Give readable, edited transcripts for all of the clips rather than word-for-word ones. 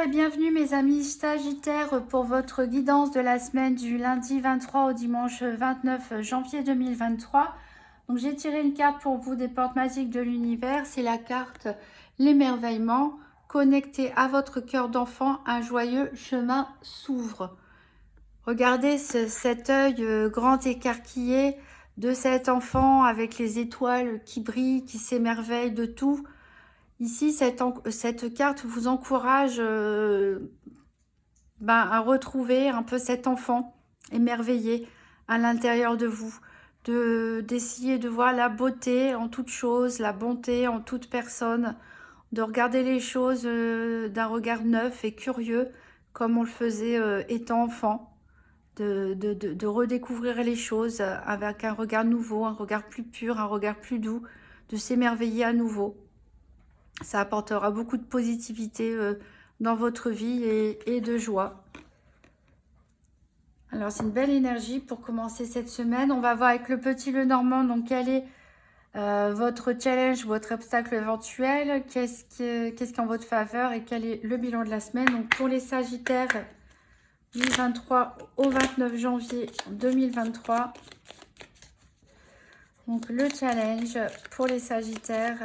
et bienvenue mes amis Sagittaires pour votre guidance de la semaine du lundi 23 au dimanche 29 janvier 2023. Donc j'ai tiré une carte pour vous des portes magiques de l'univers, c'est la carte l'émerveillement. Connecté à votre cœur d'enfant, un joyeux chemin s'ouvre. Regardez cet œil grand écarquillé de cet enfant avec les étoiles qui brillent, qui s'émerveillent de tout. Ici, cette carte vous encourage à retrouver un peu cet enfant émerveillé à l'intérieur de vous, d'essayer de voir la beauté en toute chose, la bonté en toute personne, de regarder les choses d'un regard neuf et curieux, comme on le faisait étant enfant, de redécouvrir les choses avec un regard nouveau, un regard plus pur, un regard plus doux, de s'émerveiller à nouveau. Ça apportera beaucoup de positivité dans votre vie et de joie. Alors, c'est une belle énergie pour commencer cette semaine. On va voir avec le petit Lenormand, donc quel est votre challenge, votre obstacle éventuel, qu'est-ce qui est en votre faveur et quel est le bilan de la semaine. Donc, pour les Sagittaires, du 23 au 29 janvier 2023. Donc, le challenge pour les Sagittaires.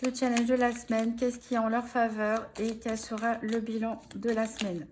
Le challenge de la semaine, qu'est-ce qui est en leur faveur et quel sera le bilan de la semaine.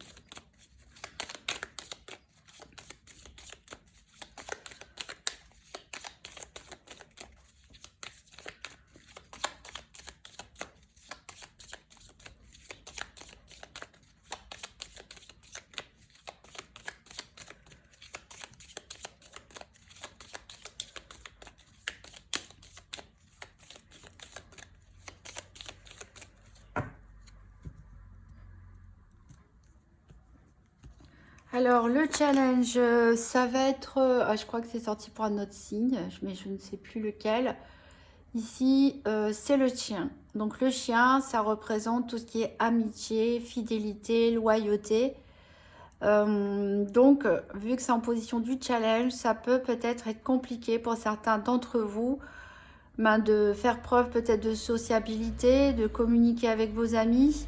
Alors, le challenge, ça va être... je crois que c'est sorti pour un autre signe, mais je ne sais plus lequel. Ici, c'est le chien. Donc, le chien, ça représente tout ce qui est amitié, fidélité, loyauté. Donc, vu que c'est en position du challenge, ça peut peut-être être compliqué pour certains d'entre vous de faire preuve peut-être de sociabilité, de communiquer avec vos amis.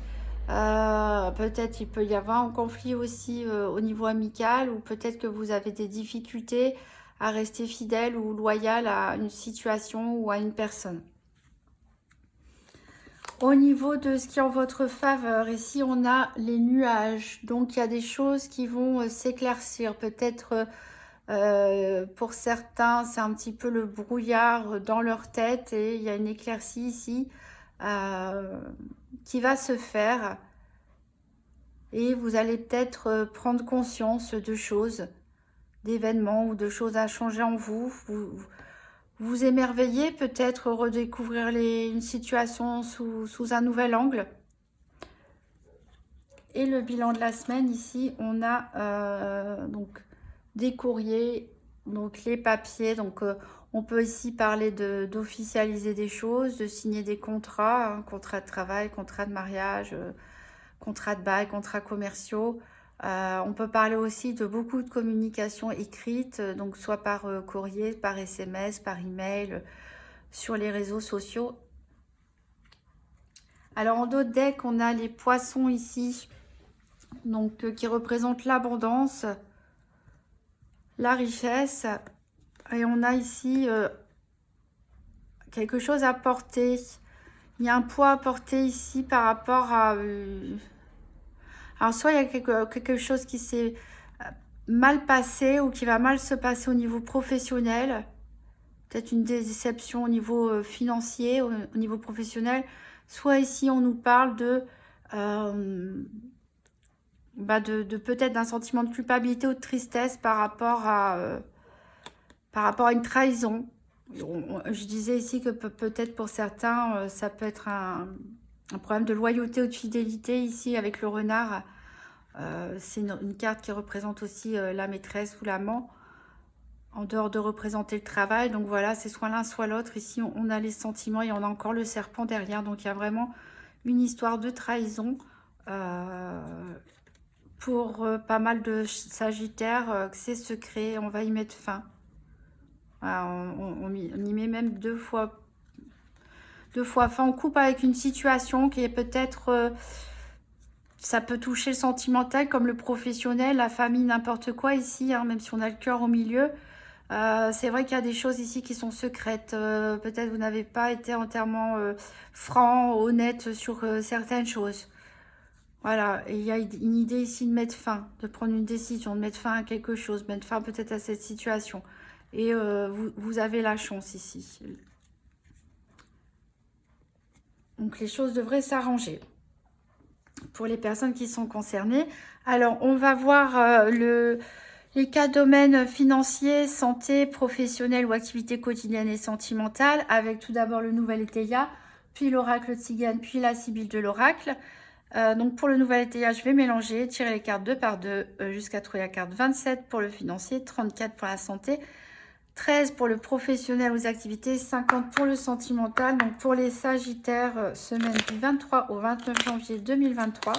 Peut-être il peut y avoir un conflit aussi au niveau amical, ou peut-être que vous avez des difficultés à rester fidèle ou loyal à une situation ou à une personne. Au niveau de ce qui est en votre faveur, ici on a les nuages, donc il y a des choses qui vont s'éclaircir, peut-être pour certains c'est un petit peu le brouillard dans leur tête et il y a une éclaircie ici qui va se faire et vous allez peut-être prendre conscience de choses, d'événements ou de choses à changer en vous. Vous émerveillez, peut-être redécouvrir une situation sous un nouvel angle. Et le bilan de la semaine, ici, on a donc des courriers, donc les papiers. Donc, on peut ici parler d'officialiser des choses, de signer des contrats, hein, contrat de travail, contrat de mariage, contrat de bail, contrats commerciaux. On peut parler aussi de beaucoup de communication écrite, donc soit par courrier, par SMS, par email, sur les réseaux sociaux. Alors en d'autres decks, on a les poissons ici, donc qui représentent l'abondance, la richesse. Et on a ici quelque chose à porter. Il y a un poids à porter ici par rapport à... alors soit il y a quelque chose qui s'est mal passé ou qui va mal se passer au niveau professionnel. Peut-être une déception au niveau financier, au niveau professionnel. Soit ici, on nous parle de peut-être d'un sentiment de culpabilité ou de tristesse par rapport à une trahison. Je disais ici que peut-être pour certains, ça peut être un problème de loyauté ou de fidélité ici avec le renard. C'est une carte qui représente aussi la maîtresse ou l'amant, en dehors de représenter le travail. Donc voilà, c'est soit l'un soit l'autre. Ici, on a les sentiments et on a encore le serpent derrière. Donc il y a vraiment une histoire de trahison pour pas mal de Sagittaires. C'est secret, on va y mettre fin. Voilà, on y met même deux fois fin. On coupe avec une situation qui est peut-être... Ça peut toucher le sentimental comme le professionnel, la famille, n'importe quoi ici, hein, même si on a le cœur au milieu. C'est vrai qu'il y a des choses ici qui sont secrètes. Peut-être vous n'avez pas été entièrement franc, honnête sur certaines choses. Voilà, et il y a une idée ici de mettre fin, de prendre une décision, de mettre fin à quelque chose, mettre fin peut-être à cette situation. Et vous avez la chance ici. Donc les choses devraient s'arranger pour les personnes qui sont concernées. Alors on va voir les 4 domaines financiers, santé, professionnel ou activité quotidienne et sentimentale, avec tout d'abord le nouvel Étéia, puis l'oracle Tzigane, puis la Sibylle de l'oracle. Donc pour le nouvel Étéia, je vais mélanger, tirer les cartes 2 par 2 jusqu'à trouver la carte 27 pour le financier, 34 pour la santé, 13 pour le professionnel aux activités, 50 pour le sentimental. Donc pour les Sagittaires, semaine du 23 au 29 janvier 2023.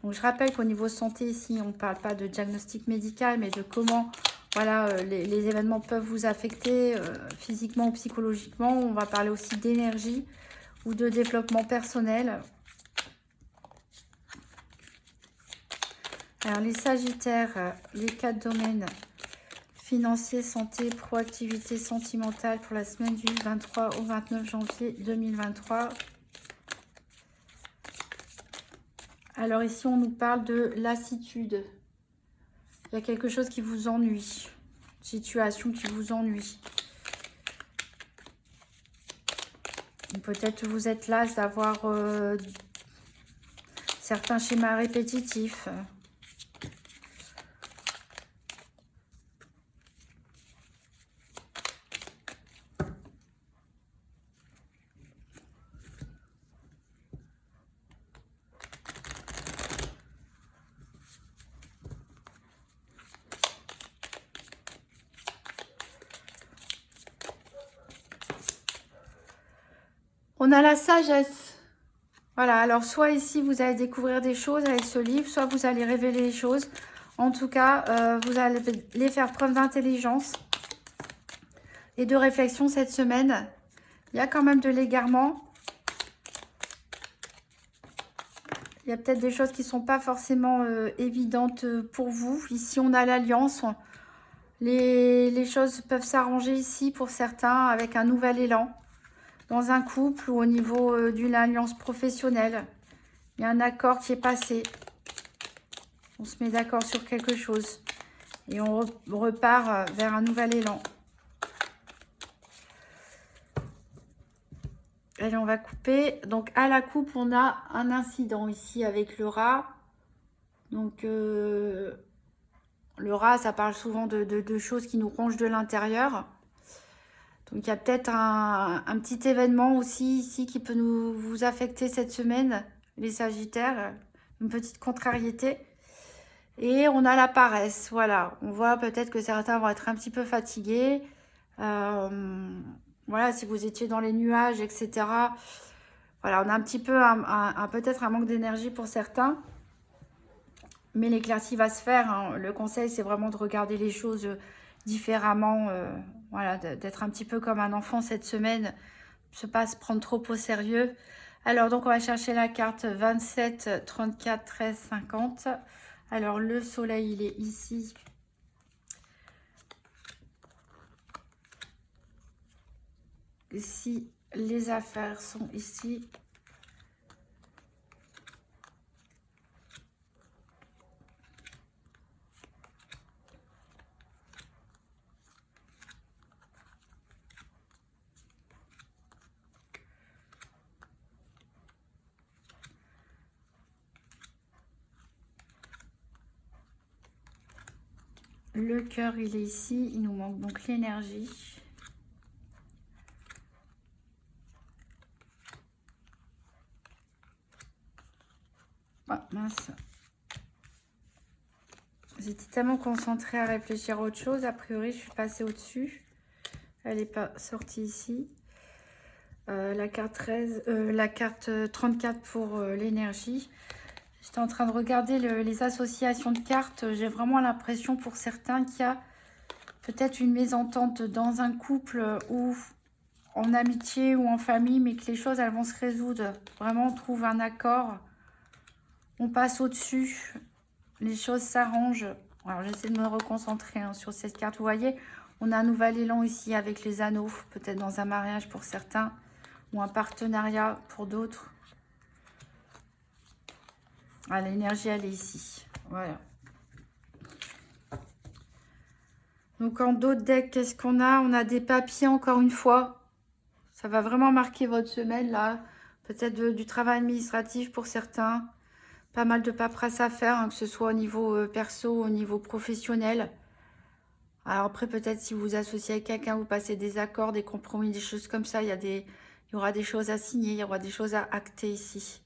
Donc je rappelle qu'au niveau santé ici, on ne parle pas de diagnostic médical, mais de comment voilà, les événements peuvent vous affecter physiquement ou psychologiquement. On va parler aussi d'énergie ou de développement personnel. Alors les Sagittaires, les 4 domaines financier, santé, proactivité sentimentale pour la semaine du 23 au 29 janvier 2023. Alors ici, on nous parle de lassitude. Il y a quelque chose qui vous ennuie. Situation qui vous ennuie. Peut-être vous êtes las d'avoir certains schémas répétitifs. On a la sagesse. Voilà, alors soit ici, vous allez découvrir des choses avec ce livre, soit vous allez révéler les choses. En tout cas, vous allez faire preuve d'intelligence et de réflexion cette semaine. Il y a quand même de l'égarement. Il y a peut-être des choses qui ne sont pas forcément évidentes pour vous. Ici, on a l'alliance. Les choses peuvent s'arranger ici pour certains avec un nouvel élan. Dans un couple ou au niveau d'une alliance professionnelle. Il y a un accord qui est passé. On se met d'accord sur quelque chose. Et on repart vers un nouvel élan. Allez, on va couper. Donc, à la coupe, on a un incident ici avec le rat. Donc, le rat, ça parle souvent de choses qui nous rongent de l'intérieur. Donc, il y a peut-être un petit événement aussi ici qui peut vous affecter cette semaine, les Sagittaires. Une petite contrariété. Et on a la paresse, voilà. On voit peut-être que certains vont être un petit peu fatigués. Voilà, si vous étiez dans les nuages, etc. Voilà, on a un petit peu, peut-être un manque d'énergie pour certains. Mais l'éclaircie va se faire. Hein. Le conseil, c'est vraiment de regarder les choses différemment. Voilà, d'être un petit peu comme un enfant cette semaine. Ne pas se prendre trop au sérieux. Alors, donc, on va chercher la carte 27, 34, 13, 50. Alors, le soleil, il est ici. Si les affaires sont ici. Le cœur, il est ici. Il nous manque donc l'énergie. Ah, mince. J'étais tellement concentrée à réfléchir à autre chose. A priori, je suis passée au-dessus. Elle n'est pas sortie ici. La carte 13, la carte 34 pour l'énergie. J'étais en train de regarder les associations de cartes. J'ai vraiment l'impression pour certains qu'il y a peut-être une mésentente dans un couple ou en amitié ou en famille, mais que les choses elles vont se résoudre. Vraiment, on trouve un accord. On passe au-dessus. Les choses s'arrangent. Alors, j'essaie de me reconcentrer hein, sur cette carte. Vous voyez, on a un nouvel élan ici avec les anneaux. Peut-être dans un mariage pour certains. Ou un partenariat pour d'autres. Ah, l'énergie, elle est ici. Voilà. Donc, en d'autres decks, qu'est-ce qu'on a? On a des papiers, encore une fois. Ça va vraiment marquer votre semaine, là. Peut-être du travail administratif pour certains. Pas mal de paperasse à faire, hein, que ce soit au niveau perso, au niveau professionnel. Alors après, peut-être si vous vous associez avec quelqu'un, vous passez des accords, des compromis, des choses comme ça. Il y aura des choses à signer, il y aura des choses à acter ici.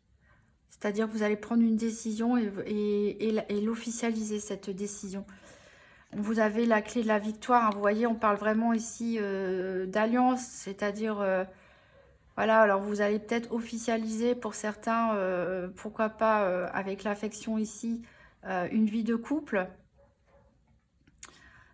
C'est-à-dire que vous allez prendre une décision et l'officialiser, cette décision. Vous avez la clé de la victoire. Hein. Vous voyez, on parle vraiment ici d'alliance, c'est-à-dire... voilà, alors vous allez peut-être officialiser pour certains, pourquoi pas avec l'affection ici, une vie de couple.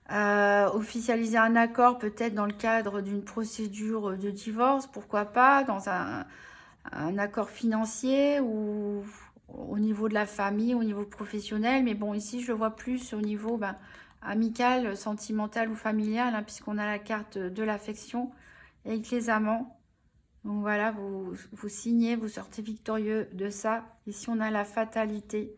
Officialiser un accord peut-être dans le cadre d'une procédure de divorce, pourquoi pas, dans un accord financier ou au niveau de la famille, au niveau professionnel. Mais bon, ici, je le vois plus au niveau amical, sentimental ou familial, hein, puisqu'on a la carte de l'affection avec les amants. Donc voilà, vous signez, vous sortez victorieux de ça. Ici, on a la fatalité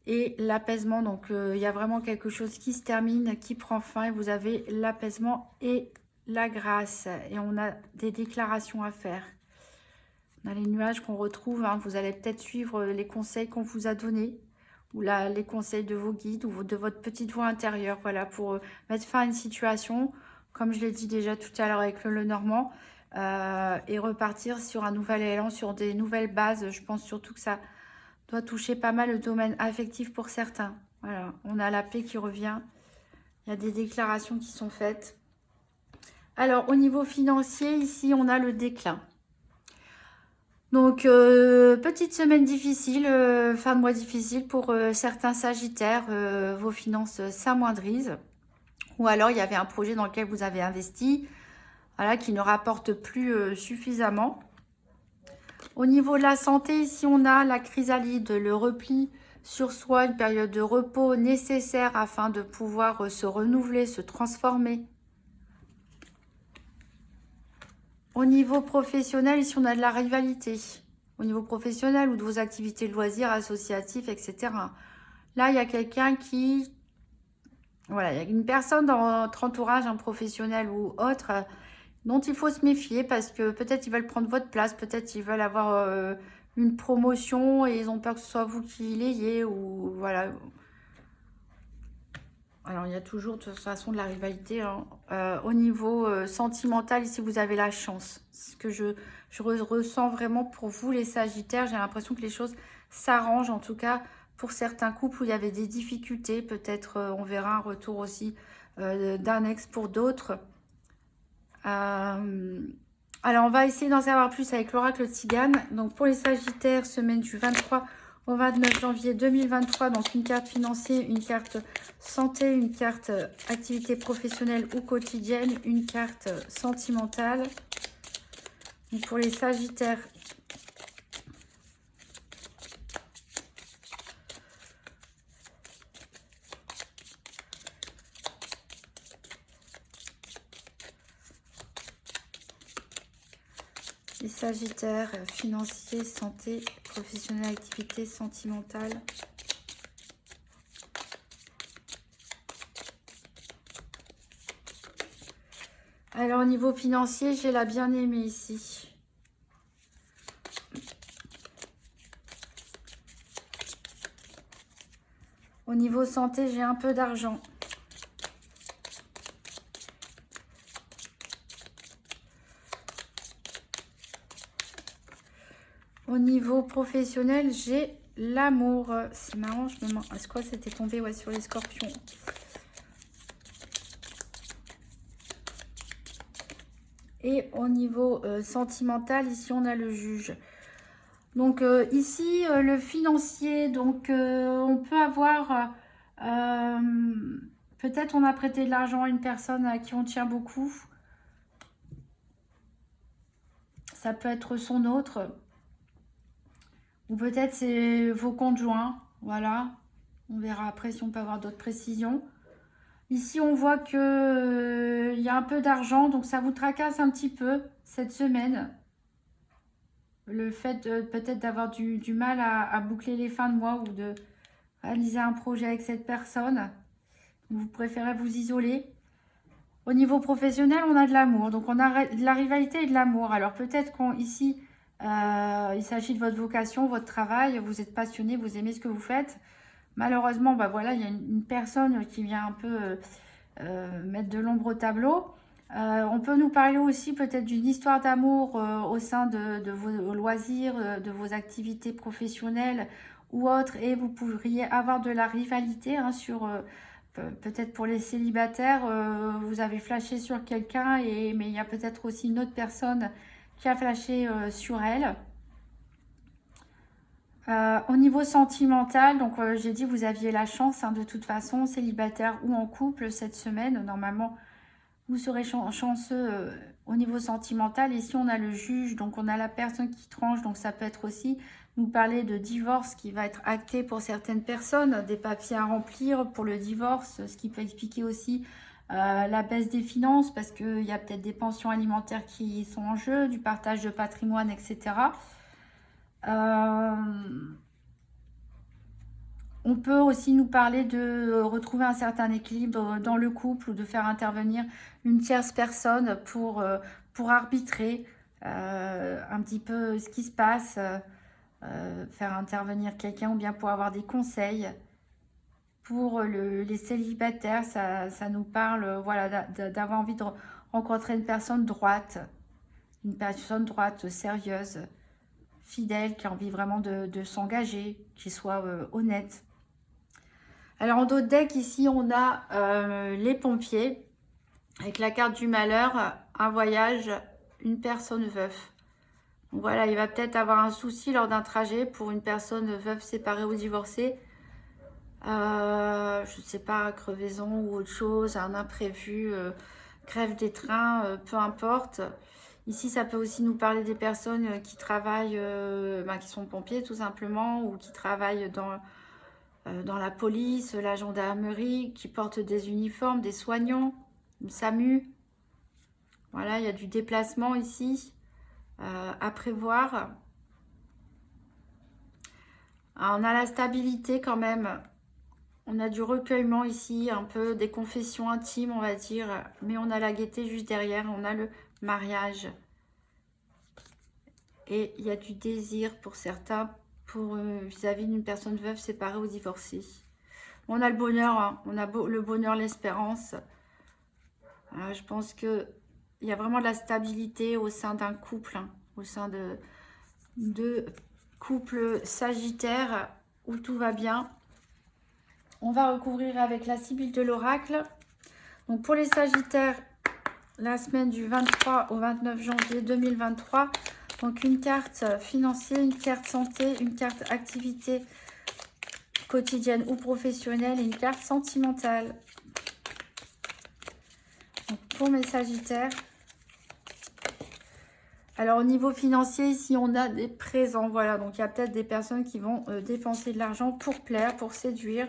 et l'apaisement. Donc, il y a vraiment quelque chose qui se termine, qui prend fin. Et vous avez l'apaisement et la grâce. Et on a des déclarations à faire. On a les nuages qu'on retrouve. Hein. Vous allez peut-être suivre les conseils qu'on vous a donnés. Ou les conseils de vos guides ou de votre petite voix intérieure. Voilà, pour mettre fin à une situation. Comme je l'ai dit déjà tout à l'heure avec le Normand. Et repartir sur un nouvel élan, sur des nouvelles bases. Je pense surtout que ça doit toucher pas mal le domaine affectif pour certains. Voilà, on a la paix qui revient. Il y a des déclarations qui sont faites. Alors, au niveau financier, ici, on a le déclin. Donc, petite semaine difficile, fin de mois difficile pour certains sagittaires. Vos finances s'amoindrissent. Ou alors, il y avait un projet dans lequel vous avez investi. Voilà, qui ne rapporte plus suffisamment. Au niveau de la santé, ici, on a la chrysalide, le repli sur soi, une période de repos nécessaire afin de pouvoir se renouveler, se transformer. Au niveau professionnel, ici, on a de la rivalité. Au niveau professionnel ou de vos activités de loisirs, associatives, etc. Là, il y a quelqu'un qui... Voilà, il y a une personne dans votre entourage, un professionnel ou autre... dont il faut se méfier parce que peut-être ils veulent prendre votre place, peut-être ils veulent avoir une promotion et ils ont peur que ce soit vous qui l'ayez ou voilà. Alors il y a toujours de toute façon de la rivalité. Hein. Au niveau sentimental, ici vous avez la chance. Ce que je ressens vraiment pour vous les Sagittaires, j'ai l'impression que les choses s'arrangent en tout cas pour certains couples où il y avait des difficultés. Peut-être on verra un retour aussi d'un ex pour d'autres. Alors, on va essayer d'en savoir plus avec l'oracle Tzigane. Donc, pour les Sagittaires, semaine du 23 au 29 janvier 2023. Donc, une carte financière, une carte santé, une carte activité professionnelle ou quotidienne, une carte sentimentale. Donc, pour les Sagittaires, les Sagittaires, financier, santé, professionnel, activité, sentimentale. Alors, au niveau financier, j'ai la bien-aimée ici. Au niveau santé, j'ai un peu d'argent. Au niveau professionnel, j'ai l'amour. C'est marrant, je me demande... Est-ce que c'était tombé sur les scorpions? Et au niveau sentimental, ici, on a le juge. Donc, ici, le financier. Donc, on peut avoir... peut-être on a prêté de l'argent à une personne à qui on tient beaucoup. Ça peut être son autre. Ou peut-être c'est vos conjoints. Voilà. On verra après si on peut avoir d'autres précisions. Ici, on voit que il y a un peu d'argent, donc ça vous tracasse un petit peu cette semaine. Le fait peut-être d'avoir du mal à boucler les fins de mois ou de réaliser un projet avec cette personne. Vous préférez vous isoler. Au niveau professionnel, on a de l'amour. Donc, on a de la rivalité et de l'amour. Alors, peut-être qu'ici, il s'agit de votre vocation, votre travail. Vous êtes passionné, vous aimez ce que vous faites. Malheureusement, bah voilà, il y a une personne qui vient un peu mettre de l'ombre au tableau. On peut nous parler aussi peut-être d'une histoire d'amour au sein de vos loisirs, de vos activités professionnelles ou autres. Et vous pourriez avoir de la rivalité hein, sur... peut-être pour les célibataires, vous avez flashé sur quelqu'un, mais il y a peut-être aussi une autre personne qui a flashé sur elle. Au niveau sentimental, donc j'ai dit vous aviez la chance hein, de toute façon, célibataire ou en couple cette semaine. Normalement, vous serez chanceux au niveau sentimental. Ici, on a le juge, donc on a la personne qui tranche. Donc ça peut être aussi nous parler de divorce qui va être acté pour certaines personnes, des papiers à remplir pour le divorce, ce qui peut expliquer aussi la baisse des finances parce qu'il y a peut-être des pensions alimentaires qui sont en jeu, du partage de patrimoine, etc. On peut aussi nous parler de retrouver un certain équilibre dans le couple ou de faire intervenir une tierce personne pour arbitrer un petit peu ce qui se passe, faire intervenir quelqu'un ou bien pour avoir des conseils. Pour les célibataires, ça nous parle voilà, d'avoir envie de rencontrer une personne droite, sérieuse, fidèle, qui a envie vraiment de s'engager, qui soit honnête. Alors en dos de deck, ici, on a les pompiers. Avec la carte du malheur, un voyage, une personne veuve. Donc voilà, il va peut-être avoir un souci lors d'un trajet pour une personne veuve, séparée ou divorcée. Je ne sais pas, crevaison ou autre chose, un imprévu, grève des trains, peu importe. Ici, ça peut aussi nous parler des personnes qui travaillent, qui sont pompiers tout simplement, ou qui travaillent dans la police, la gendarmerie, qui portent des uniformes, des soignants, une SAMU. Voilà, il y a du déplacement ici à prévoir. Alors, on a la stabilité quand même. On a du recueillement ici, un peu des confessions intimes, on va dire. Mais on a la gaieté juste derrière. On a le mariage. Et il y a du désir pour certains, pour vis-à-vis d'une personne veuve, séparée ou divorcée. On a le bonheur, hein. On a le bonheur, l'espérance. Je pense qu'il y a vraiment de la stabilité au sein d'un couple, hein, au sein de couple sagittaire où tout va bien. On va recouvrir avec la Sibylle de l'oracle. Donc pour les sagittaires, la semaine du 23 au 29 janvier 2023. Donc une carte financière, une carte santé, une carte activité quotidienne ou professionnelle et une carte sentimentale. Donc pour mes sagittaires. Alors au niveau financier, ici on a des présents. Voilà, donc il y a peut-être des personnes qui vont dépenser de l'argent pour plaire, pour séduire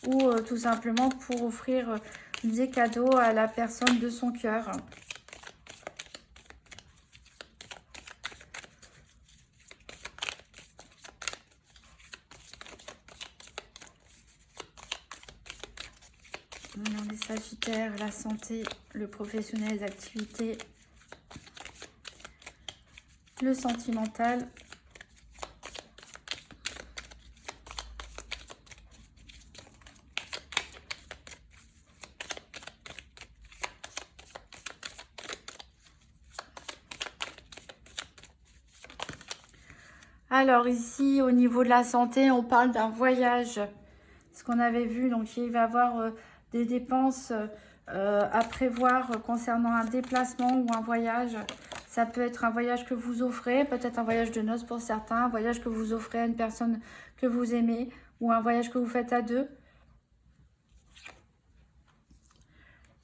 ou tout simplement pour offrir des cadeaux à la personne de son cœur. Alors, les sagittaires, la santé, le professionnel, les activités, le sentimental. Alors ici, au niveau de la santé, on parle d'un voyage. Ce qu'on avait vu, donc il va y avoir des dépenses à prévoir concernant un déplacement ou un voyage. Ça peut être un voyage que vous offrez, peut-être un voyage de noces pour certains, un voyage que vous offrez à une personne que vous aimez ou un voyage que vous faites à deux.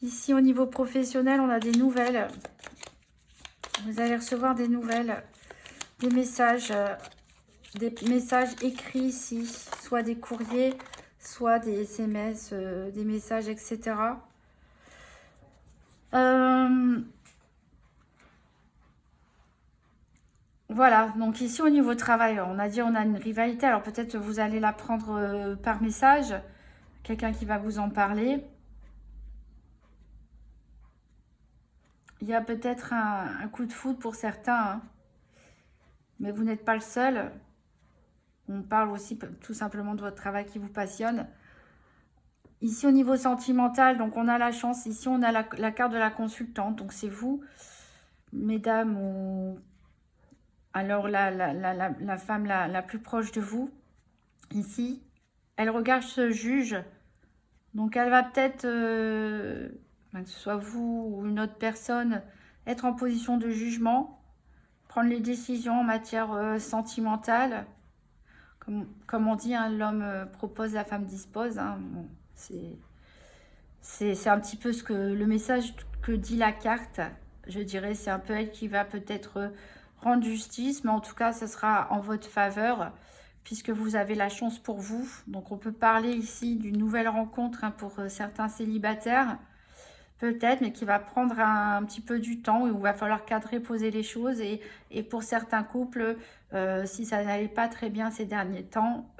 Ici, au niveau professionnel, on a des nouvelles. Vous allez recevoir des nouvelles, des messages des messages écrits ici, soit des courriers, soit des SMS, des messages, etc. Voilà, donc ici au niveau travail, on a dit on a une rivalité, alors peut-être vous allez la prendre par message, quelqu'un qui va vous en parler. Il y a peut-être un coup de foudre pour certains, hein. Mais vous n'êtes pas le seul. On parle aussi tout simplement de votre travail qui vous passionne. Ici, au niveau sentimental, donc on a la chance. Ici, on a la carte de la consultante. Donc, c'est vous, mesdames, ou alors la femme la plus proche de vous. Ici, elle regarde ce juge. Donc, elle va peut-être, que ce soit vous ou une autre personne, être en position de jugement, prendre les décisions en matière sentimentale. Comme on dit, hein, l'homme propose, la femme dispose. Hein. Bon, c'est un petit peu le message que dit la carte. Je dirais, c'est un peu elle qui va peut-être rendre justice, mais en tout cas, ce sera en votre faveur, puisque vous avez la chance pour vous. Donc, on peut parler ici d'une nouvelle rencontre, hein, pour certains célibataires, peut-être, mais qui va prendre un petit peu du temps, où il va falloir cadrer, poser les choses. Et pour certains couples, si ça n'allait pas très bien ces derniers temps,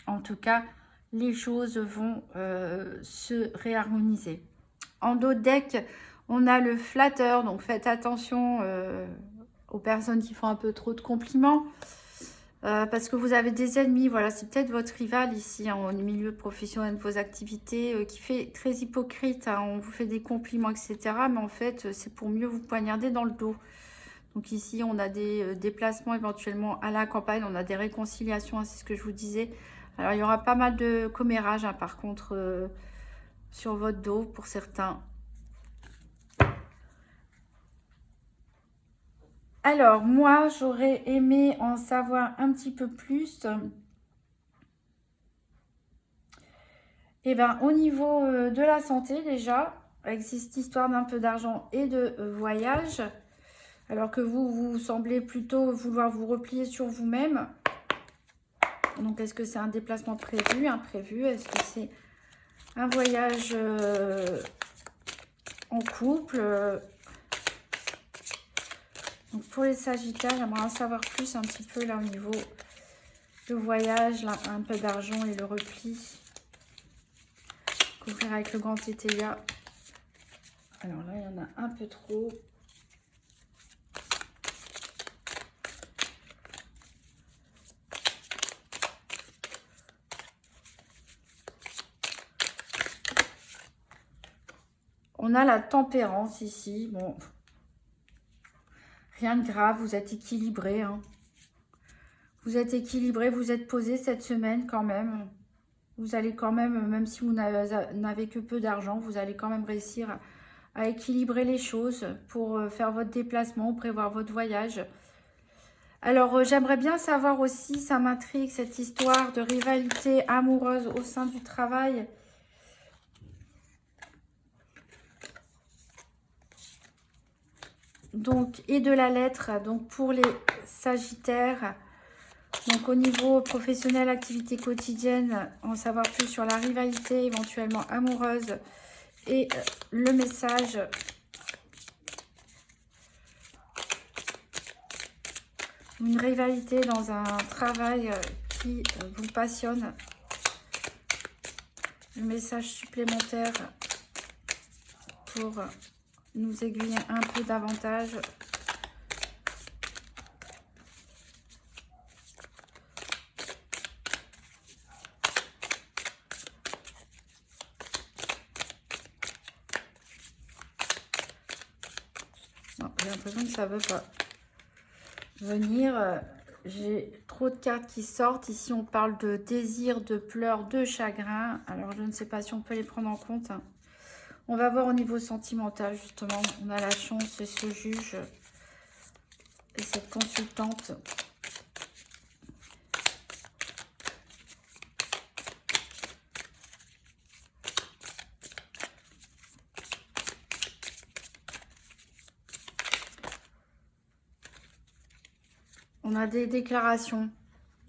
en tout cas, les choses vont se réharmoniser. En dos de deck, on a le flatteur, donc faites attention aux personnes qui font un peu trop de compliments. Parce que vous avez des ennemis, voilà, c'est peut-être votre rival ici, hein, au milieu professionnel de vos activités, qui fait très hypocrite, hein, on vous fait des compliments, etc. Mais en fait, c'est pour mieux vous poignarder dans le dos. Donc ici, on a des déplacements éventuellement à la campagne, on a des réconciliations, hein, c'est ce que je vous disais. Alors, il y aura pas mal de commérages, hein, par contre, sur votre dos pour certains. Alors, moi, j'aurais aimé en savoir un petit peu plus. Et bien, au niveau de la santé, déjà, avec cette histoire d'un peu d'argent et de voyage, alors que vous semblez plutôt vouloir vous replier sur vous-même. Donc, est-ce que c'est un déplacement prévu, imprévu? Est-ce que c'est un voyage en couple? Donc, pour les Sagittaires, j'aimerais en savoir plus un petit peu là au niveau du voyage, là, un peu d'argent et le repli. Couvrir avec le grand TTIA. Alors là, il y en a un peu trop. On a la tempérance ici. Bon, rien de grave, vous êtes équilibré, hein. Vous êtes équilibré, vous êtes posé cette semaine quand même. Vous allez quand même si vous n'avez que peu d'argent, vous allez quand même réussir à équilibrer les choses pour faire votre déplacement, prévoir votre voyage. Alors, j'aimerais bien savoir aussi, ça m'intrigue, cette histoire de rivalité amoureuse au sein du travail. Donc, et de la lettre, donc pour les Sagittaires. Donc, au niveau professionnel, activité quotidienne, en savoir plus sur la rivalité éventuellement amoureuse et le message. Une rivalité dans un travail qui vous passionne. Le message supplémentaire pour nous aiguiller un peu davantage. J'ai l'impression que ça ne veut pas venir. J'ai trop de cartes qui sortent. Ici, on parle de désir, de pleurs, de chagrin. Alors, je ne sais pas si on peut les prendre en compte. On va voir au niveau sentimental, justement. On a la chance et ce juge et cette consultante. On a des déclarations.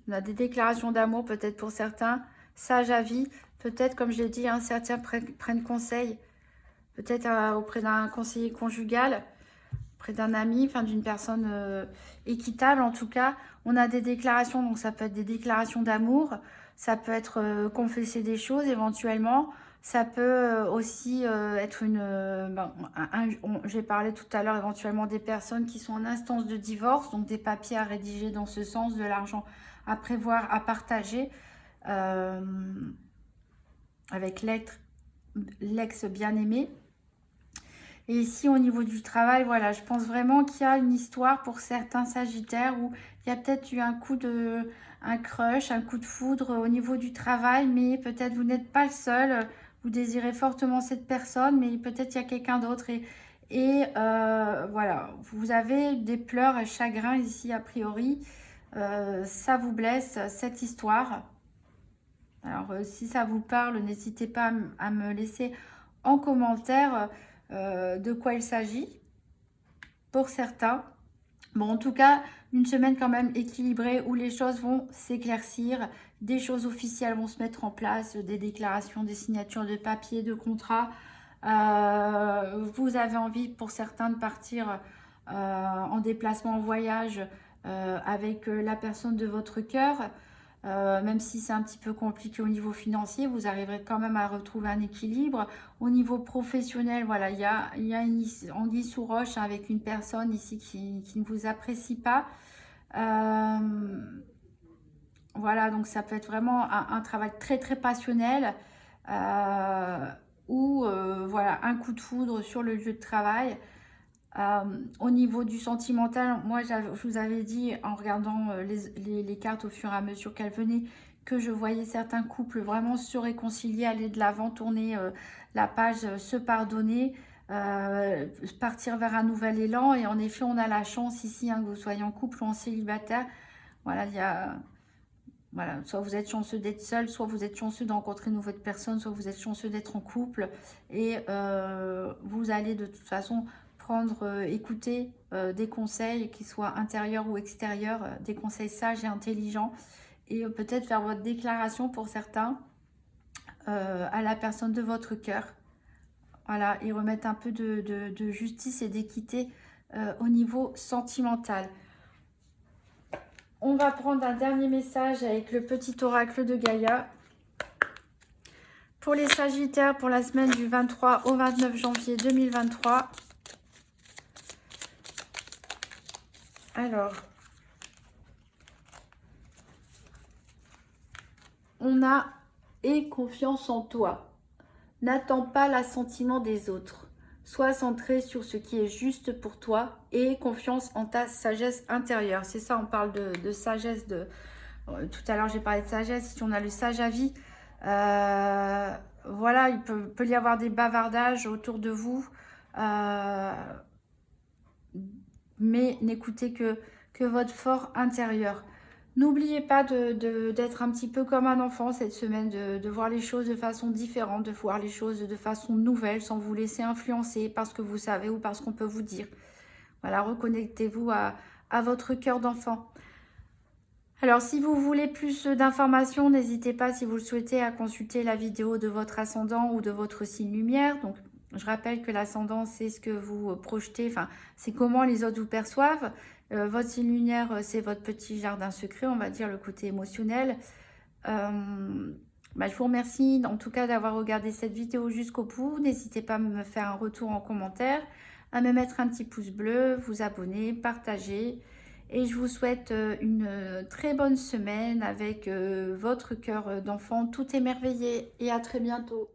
On a des déclarations d'amour peut-être pour certains. Sage à vie. Peut-être, comme je l'ai dit, certains prennent conseil. Peut-être auprès d'un conseiller conjugal, auprès d'un ami, enfin d'une personne équitable en tout cas. On a des déclarations, donc ça peut être des déclarations d'amour. Ça peut être confesser des choses éventuellement. Ça peut aussi être j'ai parlé tout à l'heure éventuellement des personnes qui sont en instance de divorce, donc des papiers à rédiger dans ce sens, de l'argent à prévoir, à partager avec l'ex bien-aimé. Et ici, au niveau du travail, voilà, je pense vraiment qu'il y a une histoire pour certains sagittaires où il y a peut-être eu un crush, un coup de foudre au niveau du travail, mais peut-être vous n'êtes pas le seul, vous désirez fortement cette personne, mais peut-être il y a quelqu'un d'autre voilà, vous avez des pleurs et chagrins ici a priori, ça vous blesse cette histoire. Alors si ça vous parle, n'hésitez pas à me laisser en commentaire de quoi il s'agit pour certains. Bon, en tout cas, une semaine quand même équilibrée où les choses vont s'éclaircir, des choses officielles vont se mettre en place, des déclarations, des signatures de papier, de contrats. Vous avez envie pour certains de partir en déplacement, en voyage avec la personne de votre cœur. Même si c'est un petit peu compliqué au niveau financier, vous arriverez quand même à retrouver un équilibre. Au niveau professionnel, voilà, il y a une anguille sous roche avec une personne ici qui ne vous apprécie pas. Voilà, donc ça peut être vraiment un travail très très passionnel ou voilà, un coup de foudre sur le lieu de travail. Au niveau du sentimental, moi je vous avais dit en regardant les cartes au fur et à mesure qu'elles venaient que je voyais certains couples vraiment se réconcilier, aller de l'avant, tourner la page, se pardonner, partir vers un nouvel élan. Et en effet, on a la chance ici que vous soyez en couple ou en célibataire. Voilà, voilà, soit vous êtes chanceux d'être seul, soit vous êtes chanceux de rencontrer une nouvelle personne, soit vous êtes chanceux d'être en couple. Et vous allez de toute façon écouter des conseils, qu'ils soient intérieurs ou extérieurs, des conseils sages et intelligents. Et peut-être faire votre déclaration pour certains à la personne de votre cœur. Voilà, et remettre un peu de justice et d'équité au niveau sentimental. On va prendre un dernier message avec le petit oracle de Gaïa. Pour les Sagittaires, pour la semaine du 23 au 29 janvier 2023. Alors, on a « Aie confiance en toi ». N'attends pas l'assentiment des autres. Sois centré sur ce qui est juste pour toi et aie confiance en ta sagesse intérieure. C'est ça, on parle de sagesse. Tout à l'heure, j'ai parlé de sagesse. Ici, on a le sage à vie. Voilà, il peut y avoir des bavardages autour de vous. Mais n'écoutez que votre fort intérieur. N'oubliez pas d'être un petit peu comme un enfant cette semaine, de voir les choses de façon différente, de voir les choses de façon nouvelle, sans vous laisser influencer par ce que vous savez ou par ce qu'on peut vous dire. Voilà, reconnectez-vous à votre cœur d'enfant. Alors, si vous voulez plus d'informations, n'hésitez pas, si vous le souhaitez, à consulter la vidéo de votre ascendant ou de votre signe lumière. Donc, je rappelle que l'ascendant, c'est ce que vous projetez, enfin, c'est comment les autres vous perçoivent. Votre signe lunaire, c'est votre petit jardin secret, on va dire, le côté émotionnel. Je vous remercie en tout cas d'avoir regardé cette vidéo jusqu'au bout. N'hésitez pas à me faire un retour en commentaire, à me mettre un petit pouce bleu, vous abonner, partager. Et je vous souhaite une très bonne semaine avec votre cœur d'enfant tout émerveillé. Et à très bientôt.